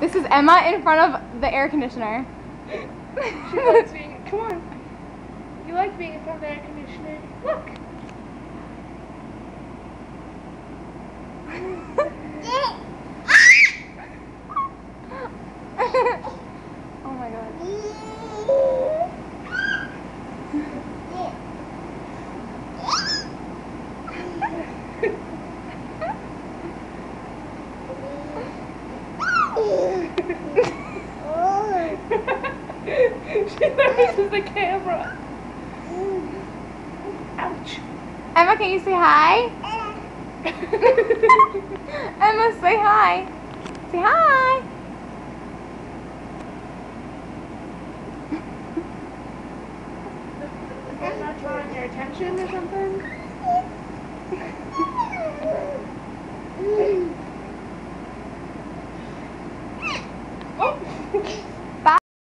This is Emma in front of the air conditioner. She likes being. Come on. You like being in front of the air conditioner. Look. Oh my god. She notices the camera. Ouch. Emma, can you say hi? Emma, say hi. Say hi. Is that drawing your attention or something?